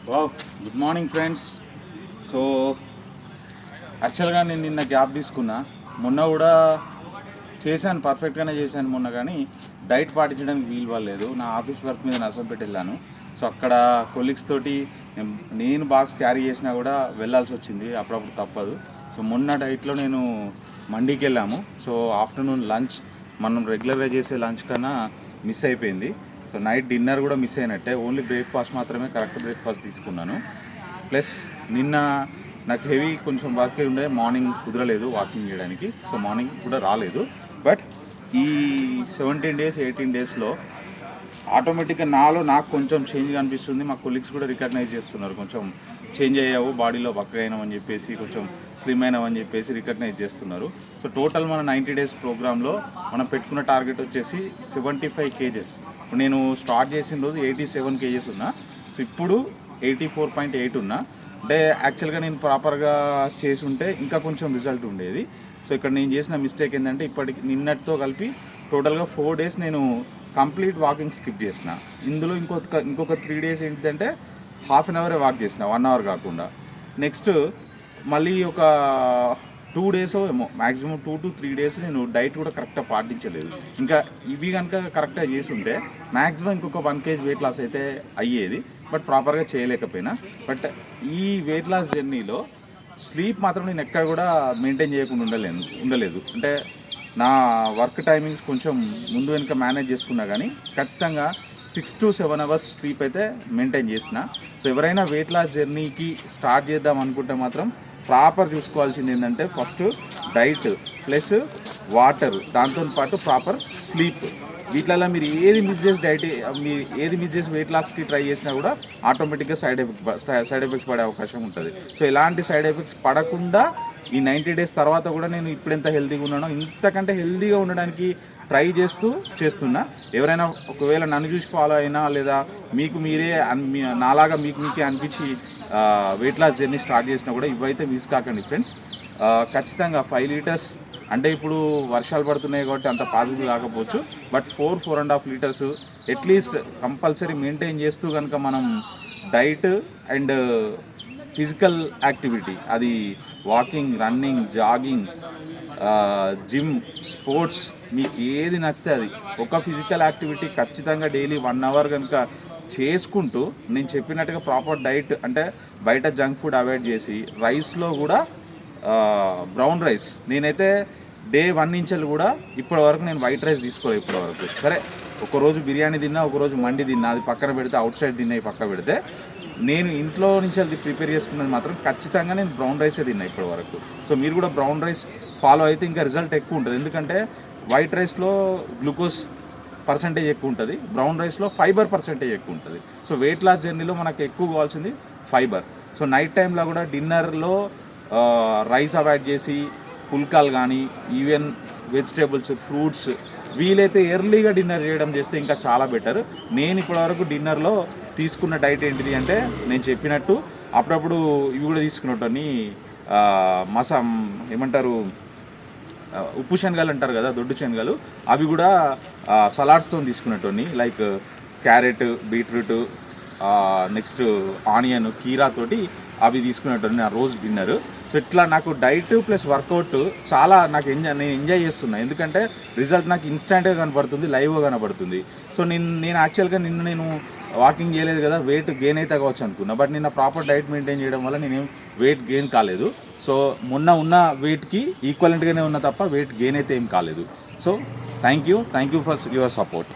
Wow, good morning friends. So యాక్చువల్గా నేను నిన్న గ్యాప్ తీసుకున్నా. మొన్న కూడా చేశాను, పర్ఫెక్ట్గానే చేశాను మొన్న, కానీ డైట్ పాటించడానికి వీలు పడలేదు. నా ఆఫీస్ వర్క్ మీద నర్సంపేట వెళ్ళాను. సో అక్కడ కొలీగ్స్ తోటి నేను బాక్స్ క్యారీ చేసినా కూడా వెళ్ళాల్సి వచ్చింది, అప్పుడప్పుడు తప్పదు. సో మొన్న డైట్లో నేను మండీకి వెళ్ళాము. సో ఆఫ్టర్నూన్ లంచ్ మనం రెగ్యులర్గా చేసే లంచ్ కన్నా మిస్ అయిపోయింది. సో నైట్ డిన్నర్ కూడా మిస్ అయినట్టే. ఓన్లీ బ్రేక్ఫాస్ట్ మాత్రమే కరెక్ట్ బ్రేక్ఫాస్ట్ తీసుకున్నాను. ప్లస్ నిన్న నాకు హెవీ కొంచెం వర్క్ ఉండే, మార్నింగ్ కుదరలేదు వాకింగ్ చేయడానికి. సో మార్నింగ్ కూడా రాలేదు. బట్ ఈ 17 days 18 daysలో ఆటోమేటిక్గా నాకు కొంచెం చేంజ్ కనిపిస్తుంది. మా కొలీగ్స్ కూడా రికగ్నైజ్ చేస్తున్నారు, కొంచెం చేంజ్ అయ్యావు, బాడీలో బక్కగా అయినామని చెప్పేసి, కొంచెం స్లిమ్ అయినామని చెప్పేసి రికగ్నైజ్ చేస్తున్నారు. సో టోటల్ మన 90 days ప్రోగ్రాంలో మనం పెట్టుకున్న టార్గెట్ వచ్చేసి 75 kgs. నేను స్టార్ట్ చేసిన రోజు 87 kgs ఉన్నా. సో ఇప్పుడు 84.8 ఉన్నా. అంటే యాక్చువల్గా నేను ప్రాపర్గా చేసి ఉంటే ఇంకా కొంచెం రిజల్ట్ ఉండేది. సో ఇక్కడ నేను చేసిన మిస్టేక్ ఏంటంటే, నిన్నటితో కలిపి టోటల్గా 4 days నేను కంప్లీట్ వాకింగ్ స్కిప్ చేసిన. ఇందులో ఇంకొక 3 days ఏంటంటే హాఫ్ అన్ అవరే వాక్ చేసిన, 1 hour కాకుండా. నెక్స్ట్ మళ్ళీ ఒక 2 days ఏమో, మ్యాక్సిమం 2 to 3 days నేను డైట్ కూడా కరెక్ట్గా పాటించలేదు. ఇంకా ఇవి కనుక కరెక్ట్గా చేసి ఉంటే మ్యాక్సిమం ఇంకొక 1 kg వెయిట్ లాస్ అయితే అయ్యేది. బట్ ప్రాపర్గా చేయలేకపోయినా. బట్ ఈ వెయిట్ లాస్ జర్నీలో స్లీప్ మాత్రం నేను ఎక్కడ కూడా మెయింటైన్ చేయకుండా ఉండలేదు. అంటే నా వర్క్ టైమింగ్స్ కొంచెం ముందు వెనుక మేనేజ్ చేసుకున్నా, కానీ ఖచ్చితంగా 6 to 7 hours స్లీప్ అయితే మెయింటైన్ చేసిన. సో ఎవరైనా వెయిట్ లాస్ జర్నీకి స్టార్ట్ చేద్దాం అనుకుంటే మాత్రం ప్రాపర్ చూసుకోవాల్సింది ఏంటంటే, ఫస్ట్ డైట్ ప్లస్ వాటర్, దాంతో పాటు ప్రాపర్ స్లీప్. వీటిలలో మీరు ఏది మిస్ చేసి వెయిట్ లాస్కి ట్రై చేసినా కూడా ఆటోమేటిక్గా సైడ్ ఎఫెక్ట్స్ పడే అవకాశం ఉంటుంది. సో ఇలాంటి సైడ్ ఎఫెక్ట్స్ పడకుండా ఈ 90 days తర్వాత కూడా నేను ఇప్పుడు ఎంత హెల్తీగా ఉన్నానో ఇంతకంటే హెల్తీగా ఉండడానికి ట్రై చేస్తున్నా. ఎవరైనా ఒకవేళ నన్ను చూసి ఫాలో అయినా, లేదా మీకు మీరే నాలాగా మీకే అనిపించి వెయిట్ లాస్ జర్నీ స్టార్ట్ చేసినా కూడా ఇవైతే మిస్ కాకండి ఫ్రెండ్స్. ఖచ్చితంగా 5 liters, అంటే ఇప్పుడు వర్షాలు పడుతున్నాయి కాబట్టి అంత పాసిబుల్ కాకపోవచ్చు, but 4.5 liters at least compulsory maintain చేస్తూ కనుక మనం డైట్ అండ్ ఫిజికల్ యాక్టివిటీ, అది walking, running, jogging, gym, sports, మీకు ఏది నచ్చితే అది ఒక ఫిజికల్ యాక్టివిటీ ఖచ్చితంగా డైలీ 1 hour కనుక చేసుకుంటూ, నేను చెప్పినట్టుగా ప్రాపర్ డైట్, అంటే బయట జంక్ ఫుడ్ అవాయిడ్ చేసి, రైస్లో కూడా బ్రౌన్ రైస్, నేనైతే day 1 నుంచి కూడా ఇప్పటి వరకు నేను వైట్ రైస్ తీసుకోలేదు ఇప్పటి వరకు. సరే, ఒకరోజు బిర్యానీ తిన్నా, ఒకరోజు మండి తిన్నా, అది పక్కన పెడితే, అవుట్ సైడ్ తిన్నాయి పక్కన పెడితే, నేను ఇంట్లో నుంచి అది ప్రిపేర్ చేసుకున్నది మాత్రం ఖచ్చితంగా నేను బ్రౌన్ రైసే తిన్నా ఇప్పటి వరకు. సో మీరు కూడా బ్రౌన్ రైస్ ఫాలో అయితే ఇంకా రిజల్ట్ ఎక్కువ ఉంటుంది. ఎందుకంటే వైట్ రైస్లో గ్లూకోజ్ పర్సంటేజ్ ఎక్కువ ఉంటుంది, బ్రౌన్ రైస్లో ఫైబర్ పర్సంటేజ్ ఎక్కువ ఉంటుంది. సో వెయిట్ లాస్ జర్నీలో మనకు ఎక్కువ కావాల్సింది ఫైబర్. సో నైట్ టైంలో కూడా డిన్నర్లో రైస్ అవాయిడ్ చేసి, పుల్కాలు కానీ, ఈవెన్ వెజిటేబుల్స్, ఫ్రూట్స్, వీలైతే ఎర్లీగా డిన్నర్ చేయడం చేస్తే ఇంకా చాలా బెటర్. నేను ఇప్పటివరకు డిన్నర్లో తీసుకున్న డైట్ ఏంటిది అంటే, నేను చెప్పినట్టు అప్పుడప్పుడు ఇవి కూడా తీసుకున్నట్టుని ఏమంటారు, ఉప్పు శనగలు అంటారు కదా, దొడ్డు శనగలు, అవి కూడా సలాడ్స్తో తీసుకున్నట్టుని, like carrot, beetroot, next onion, కీరాతోటి అవి తీసుకున్నట్టు నా రోజు డిన్నర్. సో ఇట్లా నాకు డైట్ ప్లస్ వర్కౌట్ చాలా నేను ఎంజాయ్ చేస్తున్నా. ఎందుకంటే రిజల్ట్ నాకు ఇన్స్టెంట్గా కనపడుతుంది, లైవ్గా కనపడుతుంది. సో నేను యాక్చువల్గా నేను వాకింగ్ చేయలేదు కదా, వెయిట్ గెయిన్ అయితే కావచ్చు అనుకున్నా. బట్ నిన్న ప్రాపర్ డైట్ మెయింటైన్ చేయడం వల్ల నేనేం వెయిట్ గెయిన్ కాలేదు. సో మొన్న ఉన్న వెయిట్కి ఈక్వలెంట్గానే ఉన్నా తప్ప వెయిట్ గెయిన్ అయితే ఏం కాలేదు. So thank you for your support.